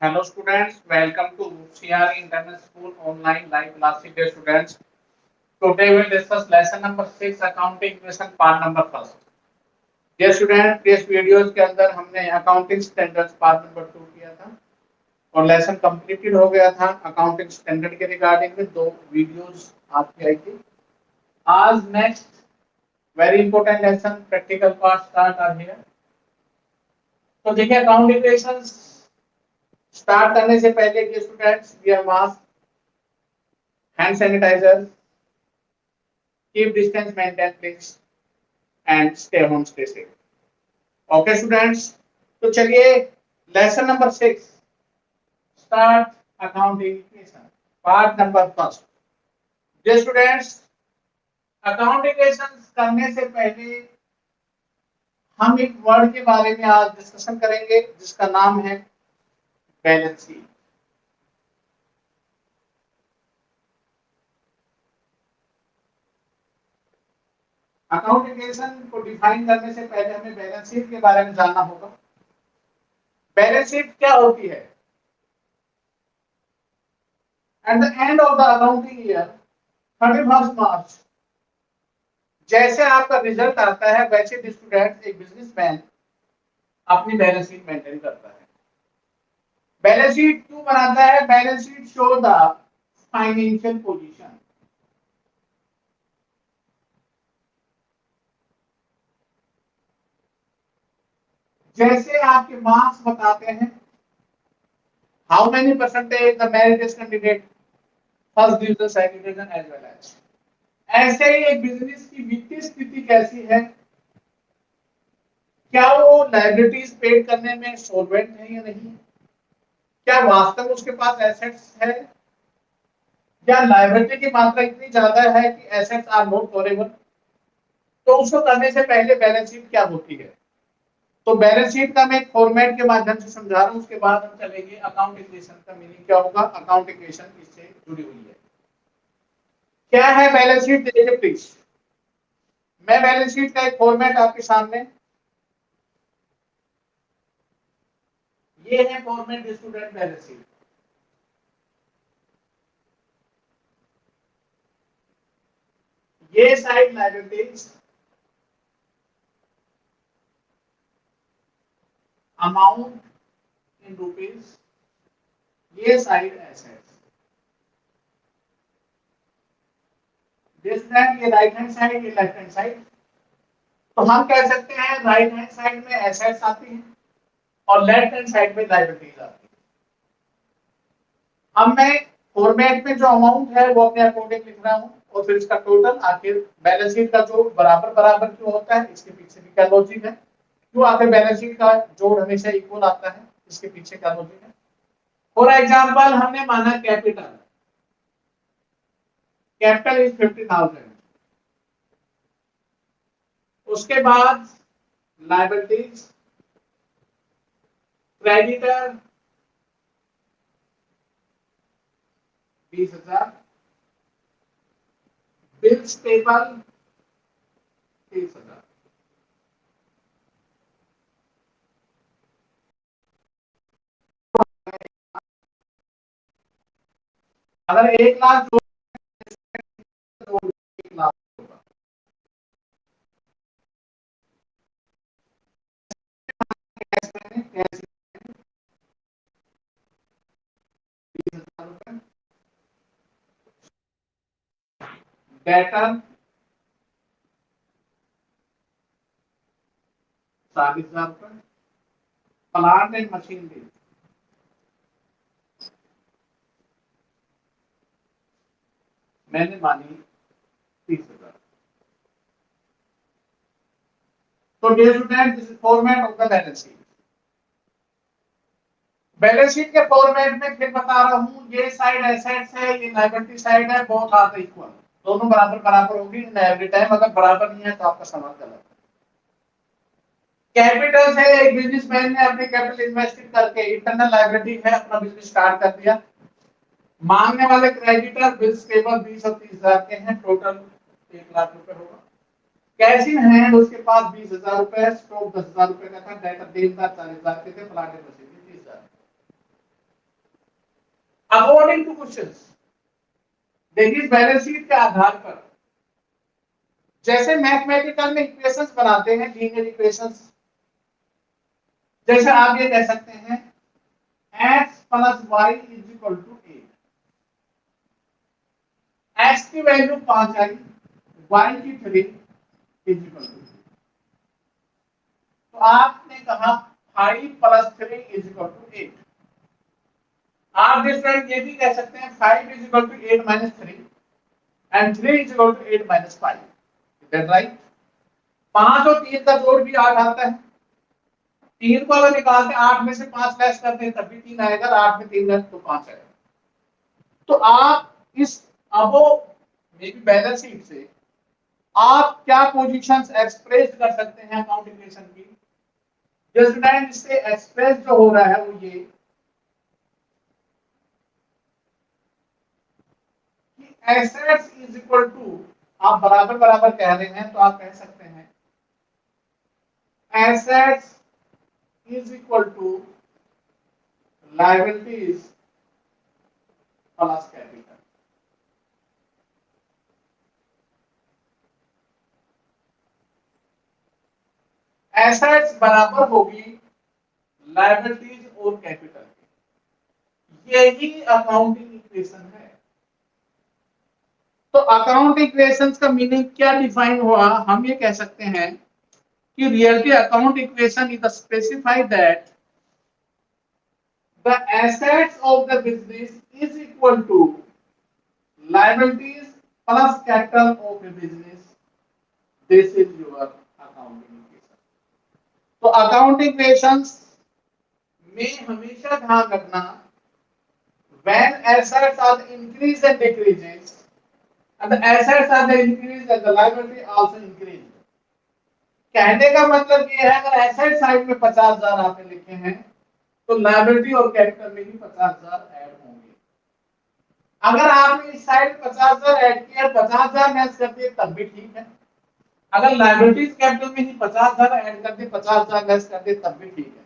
Hello students, welcome to CR International School online live classes. Dear students, today we will discuss lesson number 6 accounting equation part number first. Dear students, previous videos के अंदर हमने accounting standards part number 2 किया था और lesson completed हो गया था। Accounting standard के रिगार्डिंग में दो वीडियोस आपकी आई थी। आज next very important lesson practical part start are here. तो देखिए अकाउंटिंग इक्वेशंस स्टार्ट करने से पहले के students wear mask, hand sanitiser, keep distance maintain please and stay home stay safe. Okay students, तो चलिए lesson number 6 start accounting equation part number first. Dear students, accounting equations करने से पहले हम एक वर्ड के बारे में आज डिस्कशन करेंगे जिसका नाम है बैलेंस शीट। अकाउंटिंग इक्वेशन को डिफाइन करने से पहले हमें बैलेंस शीट के बारे में जानना होगा। बैलेंस शीट क्या होती है? At the end of the accounting year 31 मार्च जैसे आपका रिजल्ट आता है वैसे स्टूडेंट एक बिजनेसमैन अपनी बैलेंस शीट मेंटेन करता है। बैलेंस शीट क्यों बनाता है? Balance sheet show the financial position. जैसे आपके मार्क्स बताते हैं how many percentage the merit candidate first division second division as well as, ऐसे ही एक बिजनेस की वित्तीय स्थिति कैसी है, क्या वो लायबिलिटीज पेड करने में सॉल्वेंट है या नहीं, क्या वास्तव में उसके पास एसेट्स है या लायबिलिटी की मात्रा इतनी ज्यादा है कि एसेट्स आर नॉट कवरेबल। तो उसको करने से पहले बैलेंस शीट क्या होती है, तो बैलेंस शीट का मैं एक फॉर्मेट के माध्यम से समझा रहा हूं। उसके बाद हम चलेंगे अकाउंट इक्वेशन का मीनिंग क्या होगा, अकाउंट इक्वेशन इससे जुड़ी हुई है। क्या है बैलेंस शीट, देखिए प्लीज। मैं बैलेंस शीट का एक फॉर्मेट आपके सामने, ये है फॉर्मेट स्टूडेंट बैलेंस शीट। ये side liabilities, amount in rupees, ये साइड एसेट्स। ये राइट हैंड साइड, ये लेफ्ट हैंड साइड। तो हम कह सकते हैं राइट हैंड साइड में एसेट्स आती हैं और लेफ्ट हैंड साइड में लायबिलिटीज आती है। अब मैं फॉर्मेट में जो अमाउंट है वो अपने अकॉर्डिंग लिख रहा हूँ और फिर इसका टोटल आखिर बैलेंस शीट का जो बराबर बराबर क्यों होता है, इसके पीछे भी क्या लॉजिक है, क्यों आखिर बैलेंस शीट का जोड़ हमेशा इक्वल आता है, इसके पीछे क्या लॉजिक है। फॉर एग्जांपल हमने माना कैपिटल, कैपिटल इज 50,000। उसके बाद लायबिलिटीज, क्रेडिटर 20,000, बिल्स पेबल 30,000। अगर 1 लाख जोड़ तो 1 लाख होगा। कैश 20,000 रुपए, डेटर 40,000 रुपए, प्लांट एंड मशीनरी मैंने मानी 30,000। तो dear student, this is format of the balance sheet. Balance sheet के फॉर्मेट में फिर बता रहा हूँ, ये साइड एसेट्स है, ये लायबिलिटी साइड है, बोथ आर इक्वल, दोनों बराबर बराबर होगी एवरी टाइम। अगर बराबर नहीं है तो आपका सवाल गलत है। कैपिटल से एक बिजनेसमैन ने अपने कैपिटल इन्वेस्ट करके इंटरनल लायबिलिटी है, अपना बिजनेस स्टार्ट कर दिया। मांगने वाले क्रेडिटर बिल्स पेबल 20 और 30,000 के हैं, टोटल 1 लाख रुपए होगा। कैश इन हैंड उसके पास 20,000 रुपए, स्टॉक 10,000 रुपए का था, डेटर 3,000 40,000 के थे, plant and machinery 30,000। According two questions, देखिए बैलेंस शीट के आधार पर जैसे मैथमेटिकल में इक्वेशंस बनाते हैं, लीनियर इक्वेशंस, जैसे आप ये कह सकते हैं x plus y is equal to 8, x की वैल्यू 5 आई, y की 3 इज इक्वल टू, तो आपने कहा 5 प्लस 3 इज इक्वल टू 8। आप स्टूडेंट ये भी कह सकते हैं 5 is equal to 8 minus 3 and 3 is equal to 8 minus 5, that right. 5 और 3 का जोड़ भी 8 आता है, 3 को अगर निकालते 8 में से 5 लेस करते हैं तब भी 3 आएगा, 8 में 3 लेस तो 5 आएगा। तो आप इस अबो मे बी बैलेंस शीट से आप क्या पोजीशंस एक्सप्रेस कर सकते हैं अकाउंट इक्वेशन की। जस्ट इससे एक्सप्रेस जो हो रहा है वो ये कि एसेट्स इज इक्वल टू, आप बराबर बराबर कह रहे हैं तो आप कह सकते हैं assets is equal to liabilities plus capital. Assets बराबर होगी लायबिलिटीज और कैपिटल की, यही अकाउंटिंग इक्वेशन है। तो अकाउंट इक्वेशंस का मीनिंग क्या डिफाइन हुआ, हम ये कह सकते हैं कि reality account equation is specify that the assets of the business is equal to liabilities plus capital of a business, this is your accounting equation। तो अकाउंट इक्वेशंस में हमेशा ध्यान रखना when assets are increase and decreases and the assets are the increase and the liability also increase। कहने का मतलब ये है अगर एसेट साइड में 50,000 आपने लिखे हैं तो लायबिलिटी और कैपिटल में भी 50,000 ऐड होंगे। अगर आपने इस साइड 50,000 ऐड किया, 50,000 लेस कर दिए तब भी ठीक है। अगर लायबिलिटीज कैपिटल में ही 50,000 ऐड कर दे, 50,000 लेस कर दे तब भी ठीक है।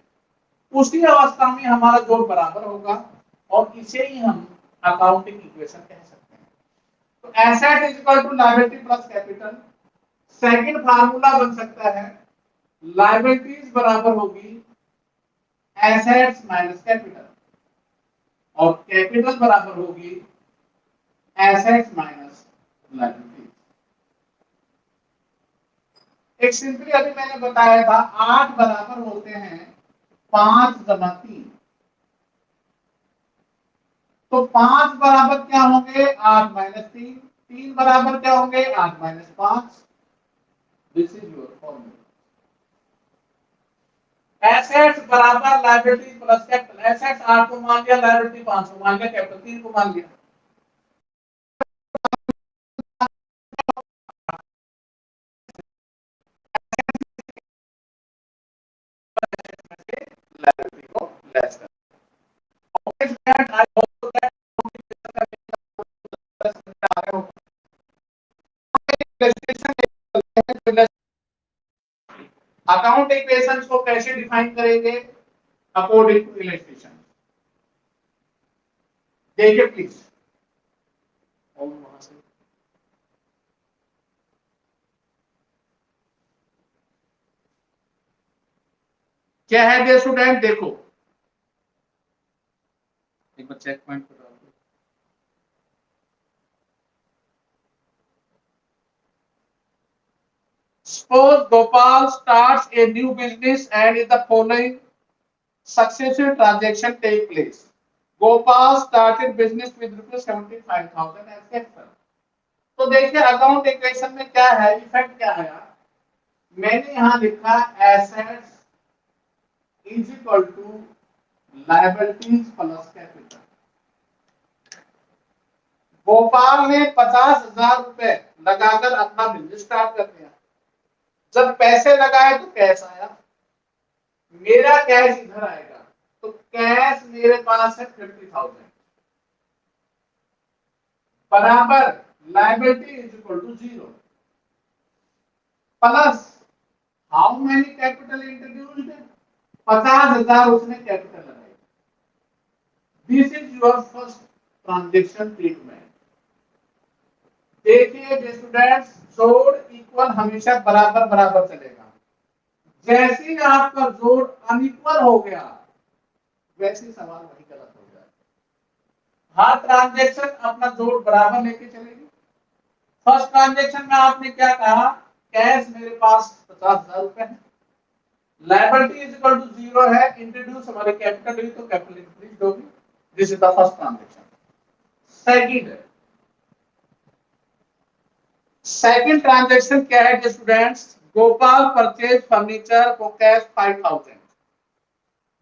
उसी अवस्था में हमारा जोड़ बराबर होगा और इसे ही हम अकाउंटिंग इक्वेशन कह सकते हैं। तो asset is equal to liability plus capital. Second formula बन सकता है लायबिलिटीज बराबर होगी एसेट्स माइनस कैपिटल और कैपिटल बराबर होगी एसेट्स माइनस लायबिलिटीज। एक सिंपली अभी मैंने बताया था 8 बराबर होते हैं 5 जमा 3, तो 5 बराबर क्या होंगे 8 माइनस 3, 3 बराबर क्या होंगे 8 minus 5। This is your formula. Assets बराबर लायबिलिटी प्लस कैपिटल, एसेट्स 8 को मान लिया, लायबिलिटी 5 को मान लिया, कैपिटल 3 को मान लिया। लायबिलिटी को लेस कर अकाउंट इक्वेशंस को कैसे डिफाइन करेंगे अकॉर्डिंग टू इलस्ट्रेशन। देखिए प्लीज, और वहां से क्या है डियर स्टूडेंट, देखो एक बार चेक पॉइंट को डाल दो। Suppose Gopal starts a new business and in the following successive transaction take place. Gopal started business with rupees 75,000 as capital। तो देखिए अकाउंट इक्वेशन में क्या है, इफेक्ट क्या है, मैंने यहां लिखा assets is equal to liabilities plus capital. Gopal ने 50,000 रुपए लगाकर अपना बिजनेस स्टार्ट कर दिया। जब पैसे लगाए तो कैश आया, मेरा कैश इधर आएगा, तो कैश मेरे पास है 50,000 बराबर liability is equal to 0 plus how many capital introduced, 50,000 उसने कैपिटल लगाई। This is your first transaction treatment. देखिए स्टूडेंट्स, जोड़ इक्वल हमेशा बराबर बराबर चलेगा। जैसे ही आपका जोड़ अनइक्वल हो गया वैसे सवाल वही गलत हो जाएगा। हर ट्रांजेक्शन अपना जोड़ बराबर लेके चलेगी। फर्स्ट ट्रांजेक्शन में आपने क्या कहा, कैश मेरे पास 50,000 रुपए है, लायबिलिटी इज इक्वल टू 0 है, इंट्रोड्यूस हमारे कैपिटल हुई तो कैपिटल इंक्रीज होगी। This is the first transaction. Second transaction क्या है students, Gopal purchase furniture for cash 5,000।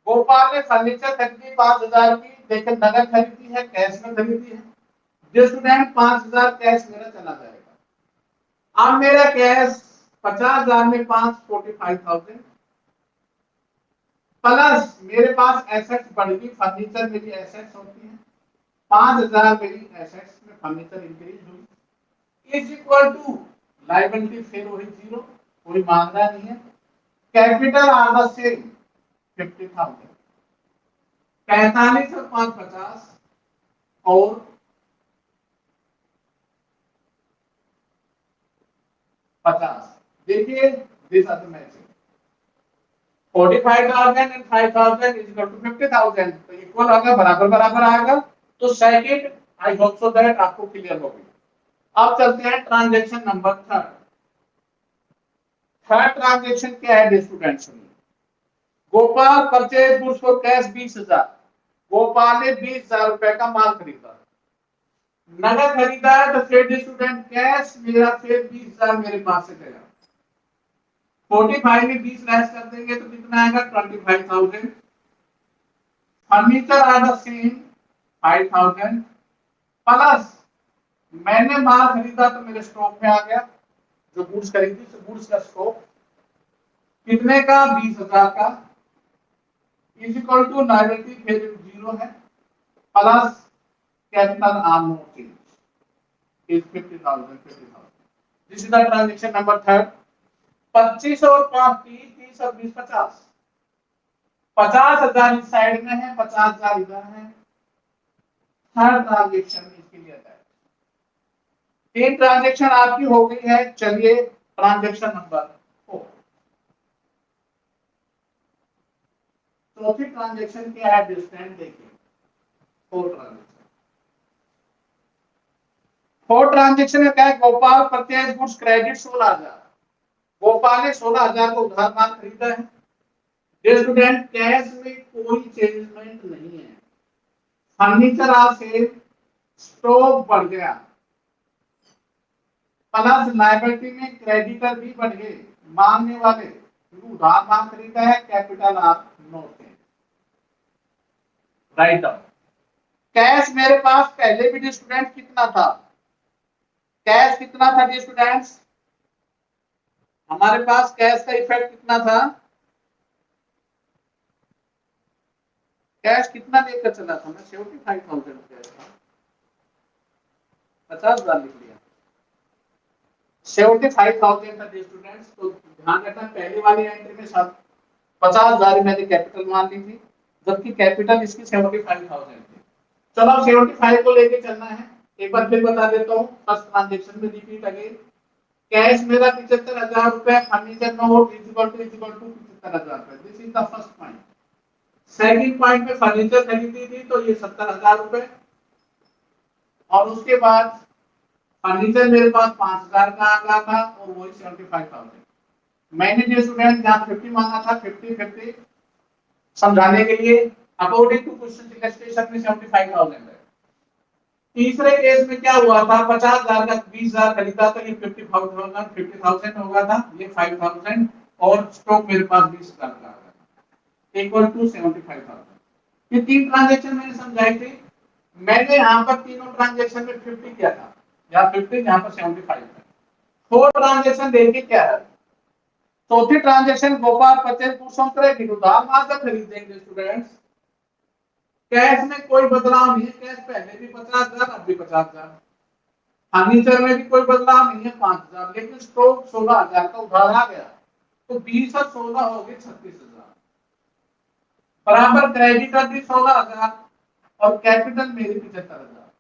Gopal ने फर्नीचर खरीदी 5,000 की, लेकिन नगद खरीदी है, कैश में खरीदी है। जो स्टूडेंट 5,000 कैश मेरा चला जाएगा। अब मेरा कैश 50,000 में 5 45,000 प्लस मेरे पास एसेट्स बढ़ गई, फर्नीचर मेरी एसेट्स होती है, 5,000 मेरी एसेट्स में फर्नीचर इंक्रीज हुई इज इक्वल टू लायबिलिटी फिर वही 0, कोई मांगना नहीं है। कैपिटल आर द सेम 50,000, 45 और 5 50 और 50। देखिए this are the matching 45,000 and 5,000 is equal to 50,000, तो इक्वल आएगा, बराबर बराबर आएगा। तो second, I hope so that आपको क्लियर हो गई। अब चलते हैं transaction number third. Third transaction क्या है students, Gopal purchase goods for cash 20,000। Gopal ने 20,000 रुपए का माल खरीदा, नगद खरीदा है, तो फिर स्टूडेंट कैश मेरा फिर 20,000 मेरे पास से गया। 45 में 20 लेस कर देंगे तो कितना आएगा 25,000। Furniture are the same 5,000 plus मैंने माल खरीदा तो मेरे स्टॉक में आ गया, जो गुड्स खरीदी तो गुड्स का स्टॉक कितने का 20,000 का इज इक्वल टू लायबिलिटी फिर 0 है plus capital are no change is 50,000 50,000। This is the transaction number third. 25 और 5 30 30 और 20 50, 50,000 इस साइड में है, 50,000 इधर है। थर्ड ट्रांजेक्शन इसके लिए आता है। तीन ट्रांजेक्शन आपकी हो गई है। चलिए ट्रांजेक्शन नंबर 4, चौथी ट्रांजेक्शन क्या है डिस्टेंट देखिए। फोर ट्रांजेक्शन में क्या है, Gopal purchase goods credit 16,000। Gopal ने 16,000 को उधार माल खरीदा है। स्टूडेंट कैश में कोई चेंजमेंट नहीं है, फर्नीचर आज से स्टॉक बढ़ गया प्लस लायबिलिटी में क्रेडिटर भी बढ़ गए, मांगने वाले उधार माल खरीदा है, कैपिटल आप नोट राइट डाउन। कैश मेरे पास पहले भी स्टूडेंट कितना था, कैश कितना था स्टूडेंट्स, हमारे पास कैश का इफेक्ट कितना था, कैश कितना लेकर चला था, मैं 75,000 कैश था, 50,000 लिख लिया, 75,000 था स्टूडेंट्स। तो ध्यान रखना पहले वाली एंट्री में सब 50,000 मैंने कैपिटल मान ली थी, जबकि कैपिटल इसकी 75,000 थी। चलो 75 को लेके चलना है। एक बार फिर बता देता हूँ, फर्स्ट ट्रांजेक्शन में रिपीट अगेन। कैश मेरा 75,000 रुपए, furniture note is equal to 75,000 रुपए। This is the first point. Second point में फर्नीचर खरीदी थी तो ये 70,000 रुपए, और उसके बाद फर्नीचर मेरे पास 5,000 का आ गया था और वही 75,000। मैंने जो स्टूडेंट जहां 50 मांगा था 50-50 समझाने के लिए, अकॉर्डिंग टू क्वेश्चन इलस्ट्रेशन में 75,000 है। तीसरे केस में क्या हुआ था, 50,000 का 20,000 खरीदा था, ये 50,000 होगा था, ये 5,000 और स्टॉक मेरे पास 20,000 का आ गया इक्वल टू 75,000। ये तीन ट्रांजेक्शन मैंने समझाई थी। मैंने यहाँ पर तीनों ट्रांजेक्शन में 50 किया था, यहाँ 50 यहाँ पर 75 है। फोर्थ ट्रांजेक्शन देखिए क्या है। चौथी transaction Gopal purchase goods on credit, उधार माल जब खरीदेंगे स्टूडेंट्स, कैश में कोई बदलाव नहीं है, कैश पहले भी 50,000 अब भी 50,000। फर्नीचर में भी कोई बदलाव नहीं है 5,000, लेकिन स्टॉक 16,000 का उधार आ गया, तो 20 और 16 हो गए 36,000। बराबर क्रेडिटर भी 16,000 और कैपिटल मेरी 75,000।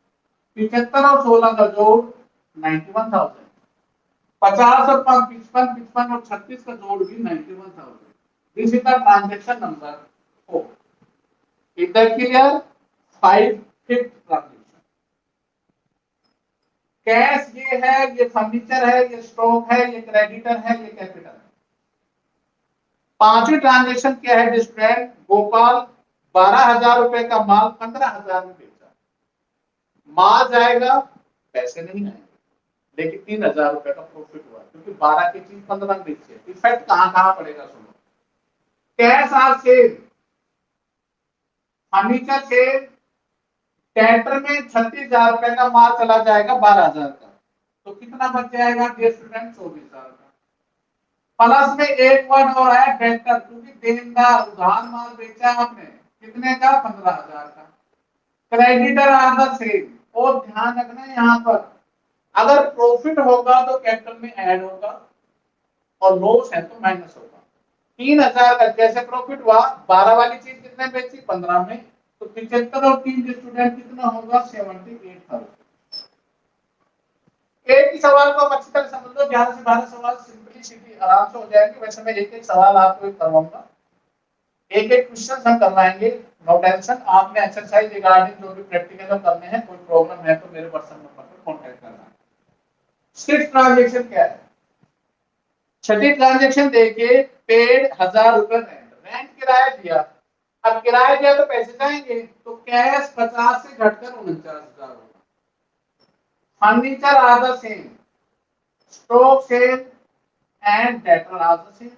75 और 16 का जोड़ 91,000, 50 और 55, 55 और 36 का जोड़ भी 91,000। This is the transaction number 4। Is that clear? 5th transaction. Cash ये है, ये फर्नीचर है, ये स्टॉक है, ये क्रेडिटर है, ये कैपिटल है। पांचवी ट्रांजेक्शन क्या है स्टूडेंट? गोपाल 12,000 रुपए का माल 15,000 में बेचा। माल जाएगा, पैसे नहीं आएंगे, लेकिन 3,000 रुपए का प्रॉफिट हुआ, क्योंकि 12 की चीज 15 में बेची है। इफेक्ट कहां कहां पड़ेगा सुनो। Cash are sale, furniture sale, tractor में 36,000 रुपए का माल चला जाएगा 12,000 का, तो कितना बच जाएगा डियर स्टूडेंट? 24,000 का। प्लस में एक वर्ड और है ट्रैक्टर, क्योंकि देनदार उधार माल बेचा आपने, कितने का? 15,000 का। क्रेडिटर आदर सेल, और ध्यान रखना यहाँ पर अगर प्रॉफिट होगा तो कैपिटल में ऐड होगा और लॉस है तो माइनस होगा। 3,000 का जैसे प्रॉफिट हुआ, 12 वाली चीज कितने बेची? 15 में, तो 75 और 3 स्टूडेंट कितना होगा? 78,000। एक ही सवाल को आप अच्छी तरह समझ लो, 11 से 12 सवाल सिंपली आराम से हो जाएंगे। वैसे मैं एक एक सवाल आपको करवाऊंगा, एक एक क्वेश्चन हम करवाएंगे, नो टेंशन। आपने एक्सरसाइज रिगार्डिंग जो भी प्रैक्टिकल करने हैं, कोई प्रॉब्लम है तो मेरे पर्सनल नंबर पर कांटेक्ट करना। सिक्स ट्रांजेक्शन क्या है? छठी ट्रांजेक्शन देखिए, पेड 1,000 रुपए रेंट, रेंट किराया दिया। अब किराया दिया तो पैसे जाएंगे, तो कैश 50 से घटकर 49,000 होगा। Furniture are the same, stock sale and debtor are the same,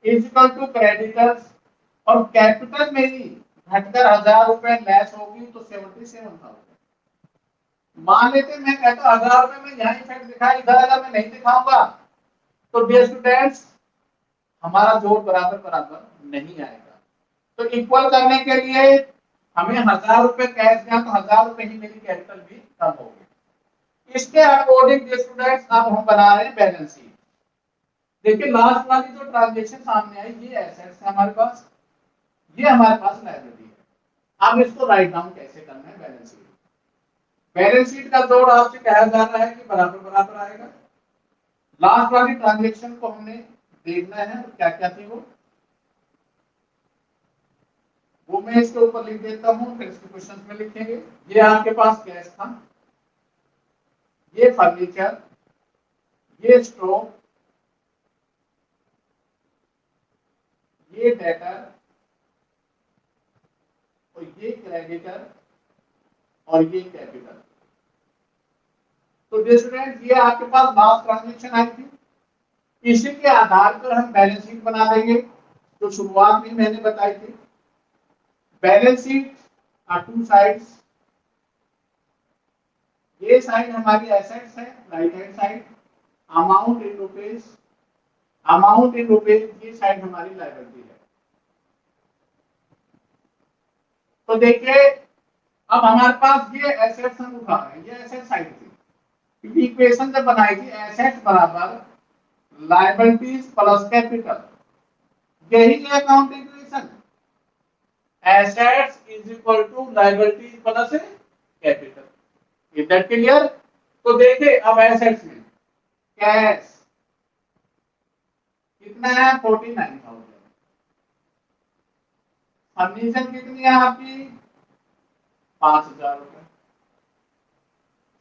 is equal to creditors, और कैपिटल में ही घटकर 1,000 रुपए लेस होगी तो 77,000। मान लेते मैं कहता 1,000 रुपए में यहाँ इफेक्ट दिखा, इधर अगर मैं नहीं दिखाऊंगा तो डियर स्टूडेंट्स हमारा जोड़ बराबर बराबर नहीं आएगा। तो इक्वल करने के लिए हमें 1,000 रुपए कैश दिया, तो 1,000 रुपए ही मेरी कैपिटल भी कम होगी। इसके अकॉर्डिंग डियर स्टूडेंट्स अब हम बना रहे हैं बैलेंस शीट। देखिए लास्ट वाली जो ट्रांजेक्शन सामने आई, ये एसेट्स है हमारे पास, ये हमारे पास लायबिलिटी है। अब इसको राइट डाउन कैसे करना है बैलेंस शीट? बैलेंस शीट का जोड़ आपसे कहा जा रहा है कि बराबर बराबर आएगा। लास्ट वाली ट्रांजेक्शन को हमने देखना है, तो क्या क्या थी वो मैं इसके ऊपर लिख देता हूं, फिर इसके क्वेश्चन में लिखेंगे। ये आपके पास कैश था, ये फर्नीचर, ये स्टॉक, ये डेटर, और ये क्रेडिटर, और ये कैपिटल। तो स्टूडेंट ये आपके पास लास्ट ट्रांजेक्शन आई थी, इसी के आधार पर हम बैलेंस शीट बना देंगे, जो शुरुआत में मैंने बताई थी। Balance sheet are two sides, ये साइड हमारी एसेट्स है, right hand side, amount in rupees, amount in rupees, ये साइड हमारी लायबिलिटी है। तो देखिए अब हमारे पास ये एसेट्स हम उठा रहे हैं, ये एसेट साइड थी, क्योंकि इक्वेशन जब बनाई थी एसेट्स बराबर लायबिलिटीज प्लस कैपिटल, यही है accounting equation. Assets is equal to liabilities plus capital. Is that clear? तो देखिए अब एसेट्स में कैश कितना है? 49,000। फर्नीचर कितनी है आपकी? 5,000 रुपए।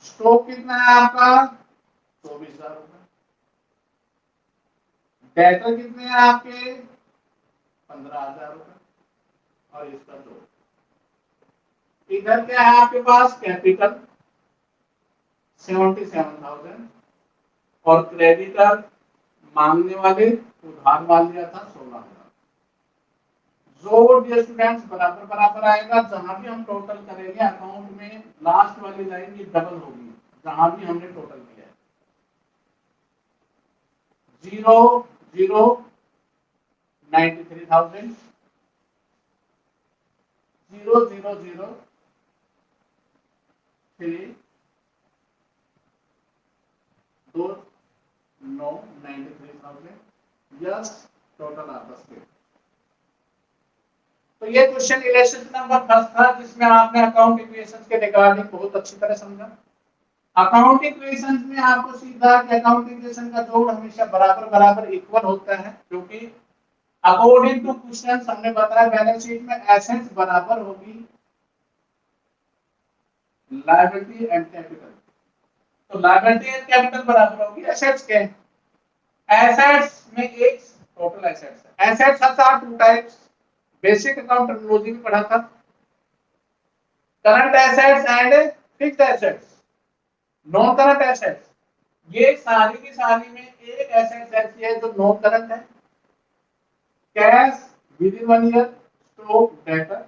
स्टॉक कितना है आपका? 24,000 रुपए। डेटर कितने हैं आपके? 15,000 रुपए। और इसका जोड़, इधर क्या है आपके पास? कैपिटल 77,000, और क्रेडिटर मांगने वाले उधार माल लिया था 16,000। जो डियर स्टूडेंट्स बराबर बराबर आएगा, जहां भी हम टोटल करेंगे अकाउंट में लास्ट वाली लाइन ये डबल होगी, जहां भी हमने टोटल किया है। 0 0 93,000, 0 0 0 3 2 9 93,000। यस, टोटल आपस के। तो ये क्वेश्चन इलेक्शन नंबर 10 था, जिसमें आपने अकाउंट इक्वेशंस के रिगार्डिंग बहुत अच्छी तरह समझा। अकाउंट इक्वेशंस में आपको सीधा कि अकाउंट इक्वेशन का जोड़ हमेशा बराबर बराबर इक्वल होता है, क्योंकि अकॉर्डिंग टू क्वेश्चन हमने बताया बैलेंस शीट में एसेट्स बराबर होगी लायबिलिटी एंड कैपिटल। तो लायबिलिटी एंड कैपिटल बराबर होगी एसेट्स के। एसेट्स में एक टोटल एसेट्स है। Assets are two types, basic account terminology में पढ़ा था, current assets and fixed assets, non current assets. ये सारी की सारी में एक एसेट्स ऐसी है जो नॉन करंट है, cash with in 1 year, stock, debtor,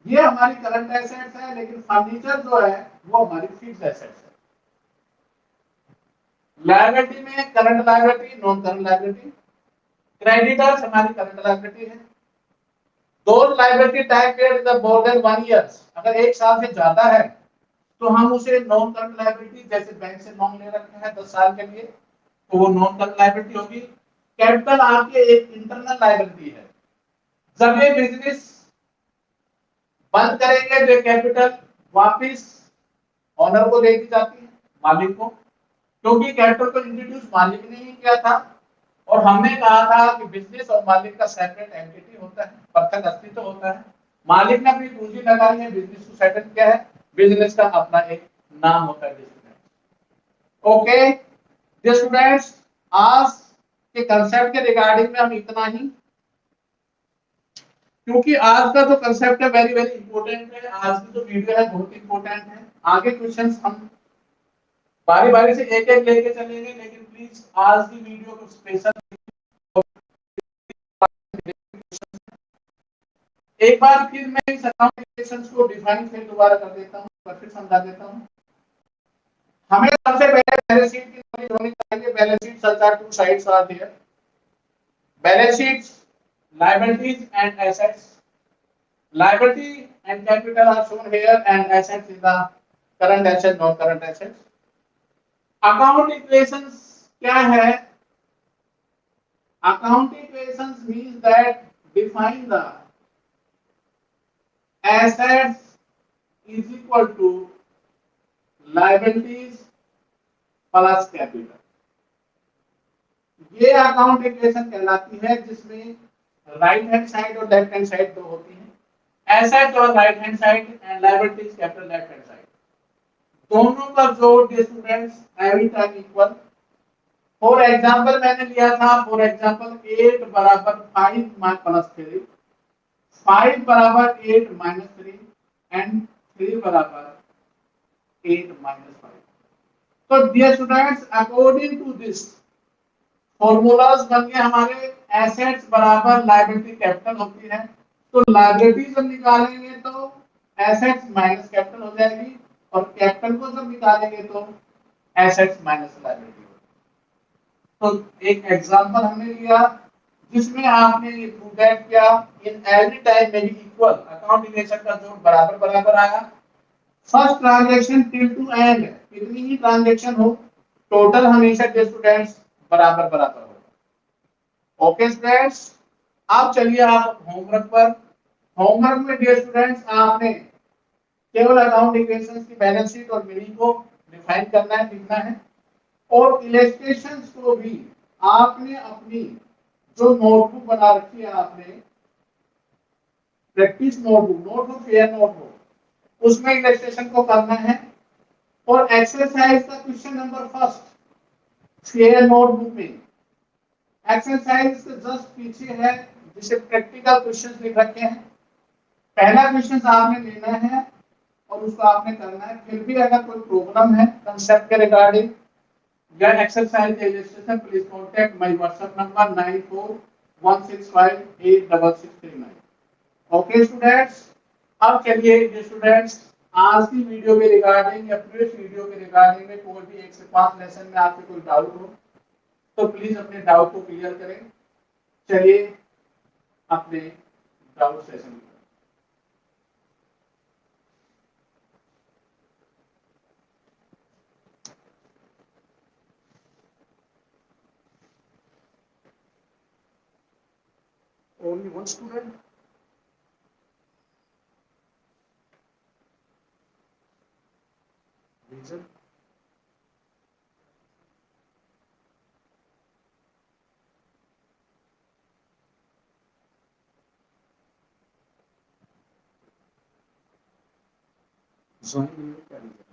ये हमारी करंट एसेट्स है। लेकिन फर्नीचर जो है वो हमारी फिक्स्ड एसेट्स है। लायबिलिटी में current liability, non current liability. Creditors हमारी करंट लायबिलिटी है। Those liability time period is more than 1 year, अगर 1 साल से ज्यादा है तो हम उसे नॉन करंट लायबिलिटी, जैसे बैंक से लोन ले रखे हैं 10 साल के लिए, तो वो नॉन करंट लायबिलिटी होगी। कैपिटल आपके एक इंटरनल लायबिलिटी है। जब ये बिजनेस बंद करेंगे तो कैपिटल वापस ऑनर को दे दी जाती है, मालिक को, क्योंकि कैपिटल को इंट्रोड्यूस मालिक ने ही किया था। और हमने कहा था कि बिजनेस और मालिक का सेपरेट एंटिटी होता है, पृथक अस्तित्व होता है। मालिक ने अपनी पूंजी लगाई है, बिजनेस को सेटल किया है, बिजनेस का अपना एक नाम होता है बिजनेस। ओके डियर स्टूडेंट्स, आज के कंसेप्ट के रिगार्डिंग में हम इतना ही, क्योंकि आज का जो कंसेप्ट है वेरी वेरी इंपॉर्टेंट है। आज की जो वीडियो है बहुत इंपॉर्टेंट है। आगे क्वेश्चंस हम बारी बारी से एक एक लेके चलेंगे, लेकिन प्लीज आज की वीडियो को स्पेशल एक बार फिर मैं इस अकाउंट इक्वेशंस को डिफाइन फिर दोबारा कर देता हूं, फिर समझा देता हूं। हमें सबसे पहले बैलेंस शीट की नॉलेज होनी चाहिए। Balance sheet such are two sides are there, balance sheets liabilities and assets, liability and capital are shown here and assets is the current asset, non current assets. Account equations क्या है? Account equations means that define the assets is equal to liabilities plus capital। ये account equation कहलाती है जिसमें right hand side और left hand side दो होती है। एसेट और right hand side and liabilities capital left hand side, दोनों का जोड़ students every time equal. For example मैंने लिया था, फॉर एग्जांपल 8 बराबर 5 प्लस 3, 5 बराबर 8 माइनस 3 एंड 3 बराबर 8 माइनस 5। तो dear students, according to this formulas बन गए हमारे। एसेट्स बराबर लायबिलिटी कैपिटल होती है, तो लायबिलिटी जब निकालेंगे तो एसेट्स माइनस कैपिटल हो जाएगी, और कैपिटल को जब निकालेंगे तो एसेट्स माइनस लायबिलिटी। तो एक एग्जांपल हमने लिया जिसमें आपने ये प्रूव दैट किया इन एवरी टाइम में भी इक्वल अकाउंट इक्वेशन का जोड़ बराबर बराबर आया। First transaction till two and कितनी ही ट्रांजैक्शन हो, टोटल हमेशा के स्टूडेंट्स बराबर बराबर हो। ओके स्टूडेंट्स, अब चलिए आप होमवर्क पर। होमवर्क में डियर स्टूडेंट्स आपने केवल अकाउंट इक्वेशंस की बैलेंस शीट और मीनिंग को डिफाइन करना है, लिखना है, और इलस्ट्रेशंस को भी आपने अपनी जो नोटबुक बना रखी है, आपने प्रैक्टिस नोटबुक फेयर नोटबुक, उसमें इलस्ट्रेशन को करना है। और एक्सरसाइज का question number first fair notebook में एक्सरसाइज से जस्ट पीछे है, जिसे प्रैक्टिकल क्वेश्चंस लिख रखे हैं। पहला क्वेश्चन आपने लेना है और उसको आपने करना है। फिर भी अगर कोई प्रॉब्लम है कंसेप्ट के रिगार्डिंग या exercise illustration, please contact my WhatsApp number 9416586639। Okay students, अब चलिए स्टूडेंट्स, आज की वीडियो के रिगार्डिंग या प्रीवियस वीडियो के रिगार्डिंग में कोई भी 1 से 5 लेसन में आपके कोई डाउट हो तो प्लीज अपने डाउट को क्लियर करें। चलिए अपने डाउट सेशन में। Only one student? Reason? Join क्या reason?